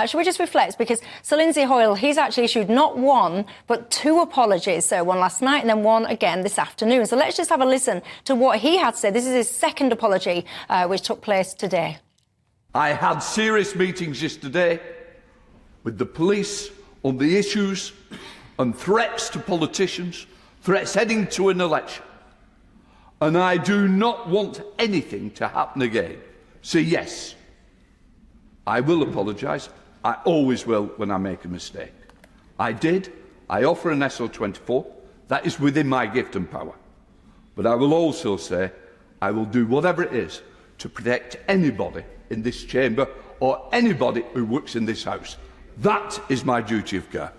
should we just reflect? Because Sir Lindsay Hoyle, he's actually issued not one, but two apologies. So one last night and then one again this afternoon. So let's just have a listen to what he had to say. This is his second apology, which took place today. I had serious meetings yesterday with the police on the issues and threats to politicians, threats heading to an election. And I do not want anything to happen again. So yes, I will apologise. I always will when I make a mistake. I did. I offer an SO24. That is within my gift and power. But I will also say I will do whatever it is to protect anybody in this chamber or anybody who works in this house. That is my duty of care.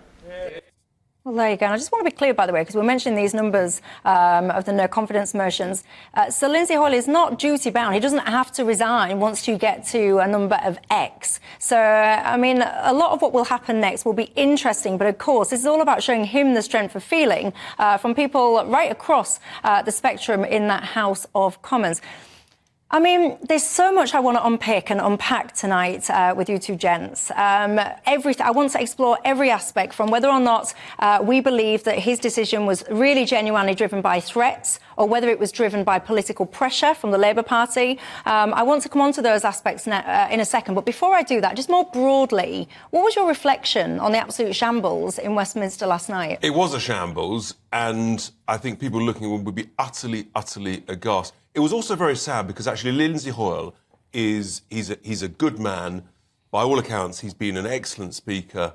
Well, there you go. And I just want to be clear, by the way, because we're mentioning these numbers of the no confidence motions. Sir Lindsay Hoyle is not duty bound. He doesn't have to resign once you get to a number of X. So, I mean, a lot of what will happen next will be interesting. But of course, this is all about showing him the strength of feeling from people right across the spectrum in that House of Commons. I mean, there's so much I want to unpick and unpack tonight with you two gents. I want to explore every aspect from whether or not we believe that his decision was really genuinely driven by threats or whether it was driven by political pressure from the Labour Party. I want to come on to those aspects in a second. But before I do that, just more broadly, what was your reflection on the absolute shambles in Westminster last night? It was a shambles, and I think people looking would be utterly, utterly aghast. It was also very sad because actually Lindsay Hoyle he's a good man. By all accounts, he's been an excellent speaker.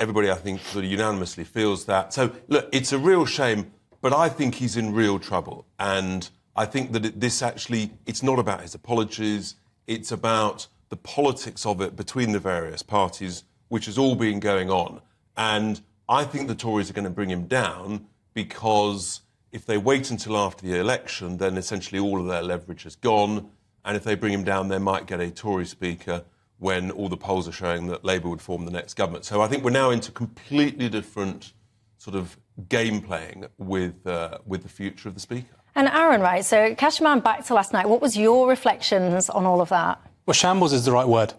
Everybody, I think, sort of unanimously feels that. So, look, it's a real shame, but I think he's in real trouble. And I think that it's not about his apologies. It's about the politics of it between the various parties, which has all been going on. And I think the Tories are going to bring him down because if they wait until after the election, then essentially all of their leverage is gone. And if they bring him down, they might get a Tory speaker when all the polls are showing that Labour would form the next government. So I think we're now into completely different sort of game playing with the future of the speaker. And Aaron, right, so cast your mind back to last night. What was your reflections on all of that? Well, shambles is the right word.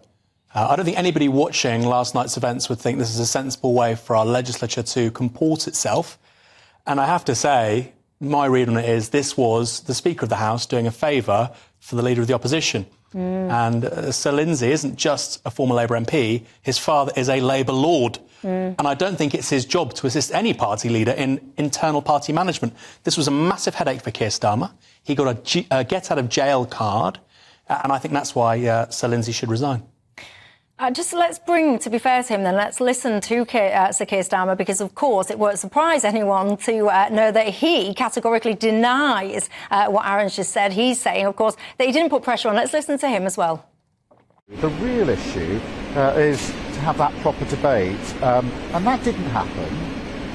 I don't think anybody watching last night's events would think this is a sensible way for our legislature to comport itself. And I have to say, my read on it is this was the Speaker of the House doing a favour for the Leader of the Opposition. And Sir Lindsay isn't just a former Labour MP, his father is a Labour Lord. And I don't think it's his job to assist any party leader in internal party management. This was a massive headache for Keir Starmer. He got a get-out-of-jail card, and I think that's why Sir Lindsay should resign. Just let's bring, to be fair to him then, let's listen to Sir Keir Starmer, because, of course, it won't surprise anyone to know that he categorically denies what Aaron's just said. He's saying, of course, that he didn't put pressure on. Let's listen to him as well. The real issue is to have that proper debate, and that didn't happen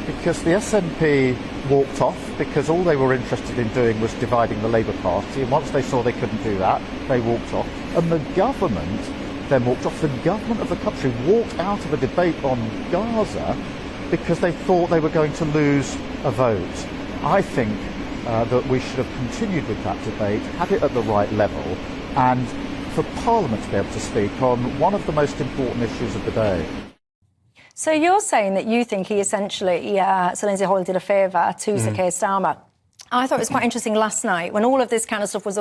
because the SNP walked off because all they were interested in doing was dividing the Labour Party, and once they saw they couldn't do that, they walked off. And the government then walked off. The government of the country walked out of a debate on Gaza because they thought they were going to lose a vote. I think that we should have continued with that debate, had it at the right level, and for Parliament to be able to speak on one of the most important issues of the day. So you're saying that you think he essentially, Sir Lindsay Hoyle did a favour to Sir Keir Starmer. I thought it was quite interesting last night when all of this kind of stuff was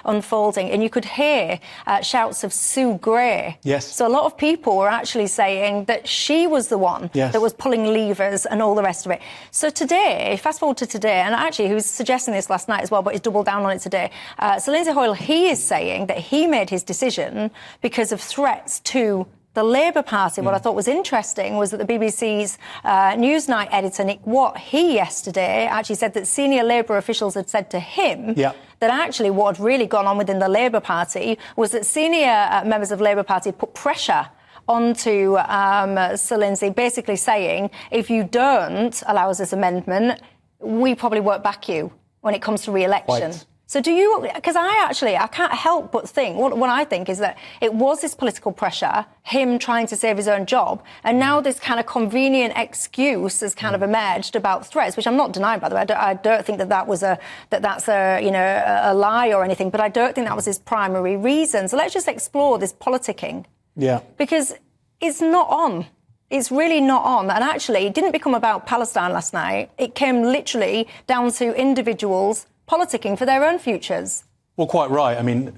unfolding and you could hear shouts of Sue Gray. Yes. So a lot of people were actually saying that she was the one that was pulling levers and all the rest of it. So today, fast forward to today, and actually he was suggesting this last night as well, but he's doubled down on it today. So Lindsay Hoyle, he is saying that he made his decision because of threats to the Labour Party. What I thought was interesting was that the BBC's Newsnight editor, Nick Watt, he yesterday actually said that senior Labour officials had said to him that actually what had really gone on within the Labour Party was that senior members of the Labour Party put pressure onto Sir Lindsay, basically saying, if you don't allow us this amendment, we probably won't back you when it comes to re-election. Right. So do you, because I can't help but think, what I think is that it was this political pressure, him trying to save his own job, and now this kind of convenient excuse has kind of emerged about threats, which I'm not denying, by the way. I don't think that's a lie or anything, but I don't think that was his primary reason. So let's just explore this politicking. Yeah. Because It's not on. It's really not on. And actually, it didn't become about Palestine last night. It came literally down to individuals politicking for their own futures. Well, quite right. I mean,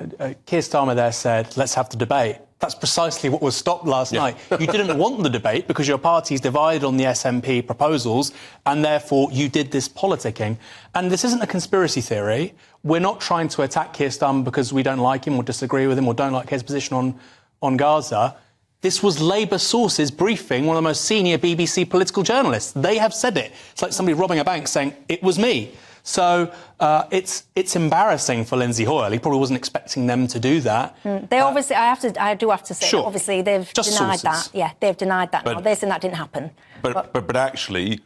Keir Starmer there said, let's have the debate. That's precisely what was stopped last night. You didn't want the debate because your party's divided on the SNP proposals, and therefore you did this politicking. And this isn't a conspiracy theory. We're not trying to attack Keir Starmer because we don't like him or disagree with him or don't like his position on Gaza. This was Labour sources briefing one of the most senior BBC political journalists. They have said it. It's like somebody robbing a bank saying, it was me. So it's embarrassing for Lindsay Hoyle. He probably wasn't expecting them to do that. They obviously, I do have to say, sure. Obviously they've Just denied sources. that. Yeah, they've denied that. They're saying that didn't happen. But actually,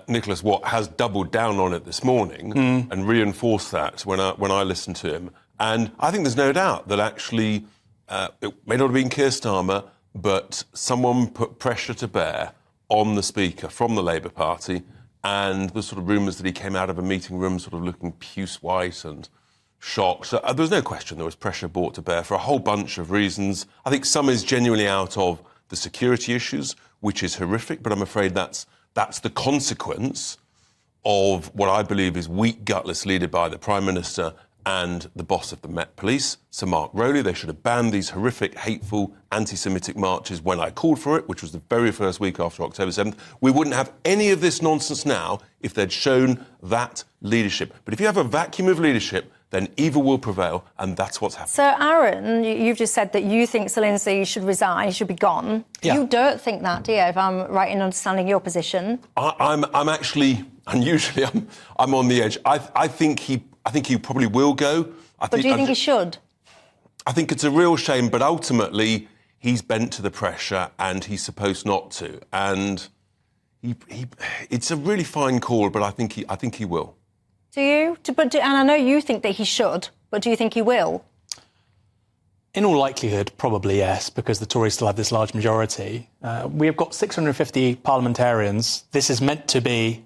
Nicholas Watt has doubled down on it this morning and reinforced that when I listened to him. And I think there's no doubt that actually it may not have been Keir Starmer, but someone put pressure to bear on the Speaker from the Labour Party, and the sort of rumours that he came out of a meeting room sort of looking puce white and shocked. So there was no question there was pressure brought to bear for a whole bunch of reasons. I think some is genuinely out of the security issues, which is horrific, but I'm afraid that's the consequence of what I believe is weak, gutless leader by the Prime Minister and the boss of the Met Police, Sir Mark Rowley. They should have banned these horrific, hateful, anti-Semitic marches when I called for it, which was the very first week after October 7th. We wouldn't have any of this nonsense now if they'd shown that leadership. But if you have a vacuum of leadership, then evil will prevail, and that's what's happening. So, Aaron, you've just said that you think Sir Lindsay should resign, he should be gone. Yeah. You don't think that, do you, if I'm right in understanding your position? I'm actually, unusually, I'm on the edge. I think he probably will go. But do you think he should? I think it's a real shame, but ultimately he's bent to the pressure and he's supposed not to. And it's a really fine call, but I think he will. Do you? And I know you think that he should, but do you think he will? In all likelihood, probably yes, because the Tories still have this large majority. We have got 650 parliamentarians. This is meant to be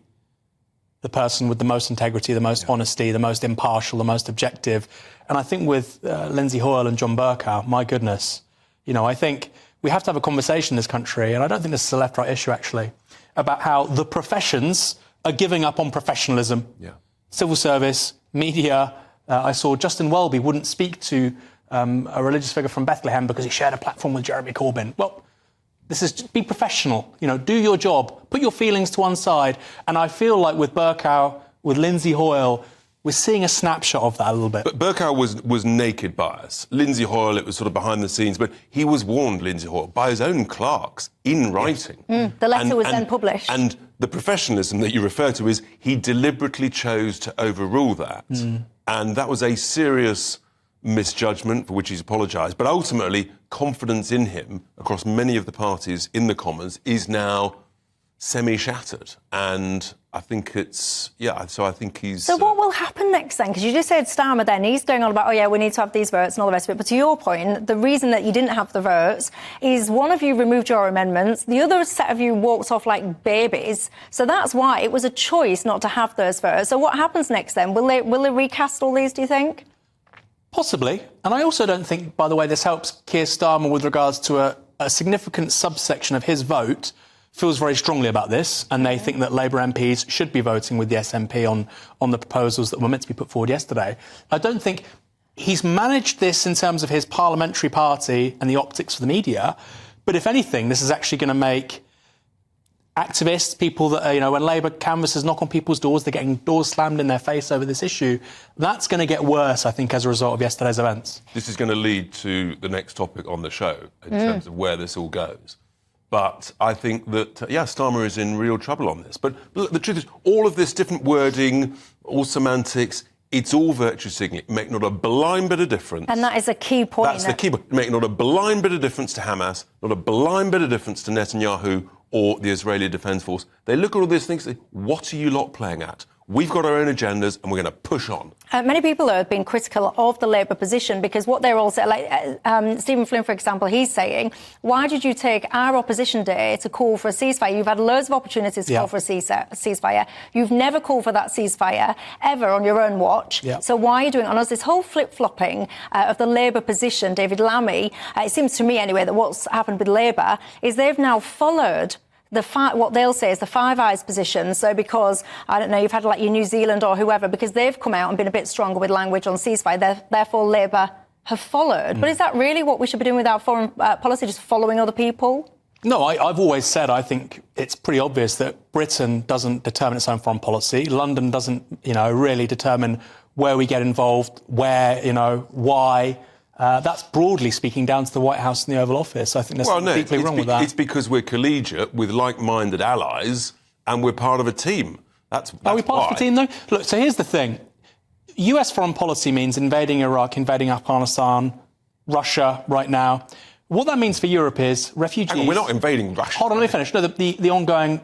the person with the most integrity, the most honesty, the most impartial, the most objective. And I think with Lindsay Hoyle and John Bercow, my goodness, I think we have to have a conversation in this country, and I don't think this is a left-right issue, actually, about how the professions are giving up on professionalism. Yeah. Civil service, media. I saw Justin Welby wouldn't speak to a religious figure from Bethlehem because he shared a platform with Jeremy Corbyn. Well, this is just be professional. Do your job. Put your feelings to one side. And I feel like with Bercow, with Lindsay Hoyle, we're seeing a snapshot of that a little bit. But Bercow was naked bias. Lindsay Hoyle, it was sort of behind the scenes, but he was warned, Lindsay Hoyle, by his own clerks in writing. The letter was then published. And the professionalism that you refer to is he deliberately chose to overrule that. And that was a serious misjudgment for which he's apologised. But ultimately, confidence in him across many of the parties in the Commons is now semi-shattered. And I think so I think he's... So what will happen next then? Because you just said Starmer then, he's going on about, we need to have these votes and all the rest of it. But to your point, the reason that you didn't have the votes is one of you removed your amendments, the other set of you walked off like babies. So that's why it was a choice not to have those votes. So what happens next then? Will they recast all these, do you think? Possibly. And I also don't think, by the way, this helps Keir Starmer with regards to a significant subsection of his vote feels very strongly about this, and they think that Labour MPs should be voting with the SNP on the proposals that were meant to be put forward yesterday. I don't think he's managed this in terms of his parliamentary party and the optics for the media, but if anything, this is actually going to make activists, people that, when Labour canvassers knock on people's doors, they're getting doors slammed in their face over this issue. That's going to get worse, I think, as a result of yesterday's events. This is going to lead to the next topic on the show in terms of where this all goes. But I think that, Starmer is in real trouble on this. But look, the truth is, all of this different wording, all semantics, it's all virtue signalling. Make not a blind bit of difference. And that is a key point. That's the key point. Make not a blind bit of difference to Hamas, not a blind bit of difference to Netanyahu or the Israeli Defence Force. They look at all these things and say, what are you lot playing at? We've got our own agendas and we're going to push on. Many people have been critical of the Labour position because what they're also, like Stephen Flynn, for example, he's saying, why did you take our opposition day to call for a ceasefire? You've had loads of opportunities to call for a ceasefire. You've never called for that ceasefire ever on your own watch. So why are you doing it on us? This whole flip-flopping of the Labour position, David Lammy, it seems to me anyway that what's happened with Labour is they've now followed what they'll say is the Five Eyes position. So because, I don't know, you've had like your New Zealand or whoever, because they've come out and been a bit stronger with language on ceasefire, therefore Labour have followed. But is that really what we should be doing with our foreign policy, just following other people? No, I've always said I think it's pretty obvious that Britain doesn't determine its own foreign policy. London doesn't, really determine where we get involved, where, why. That's broadly speaking down to the White House and the Oval Office. I think there's something deeply wrong with that. It's because we're collegiate with like-minded allies and we're part of a team. That's Are we part of a team, though? Look, so here's the thing. US foreign policy means invading Iraq, invading Afghanistan, Russia right now. What that means for Europe is refugees... Hang on, we're not invading Russia. Hold on, let me finish. No, the ongoing...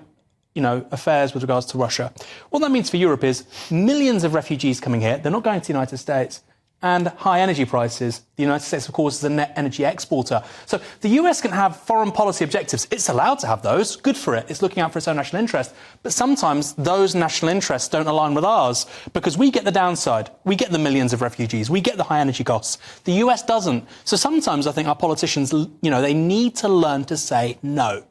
affairs with regards to Russia. What that means for Europe is millions of refugees coming here. They're not going to the United States. And high energy prices. The United States, of course, is a net energy exporter. So the US can have foreign policy objectives. It's allowed to have those. Good for it. It's looking out for its own national interest. But sometimes those national interests don't align with ours because we get the downside. We get the millions of refugees. We get the high energy costs. The US doesn't. So sometimes I think our politicians, they need to learn to say no.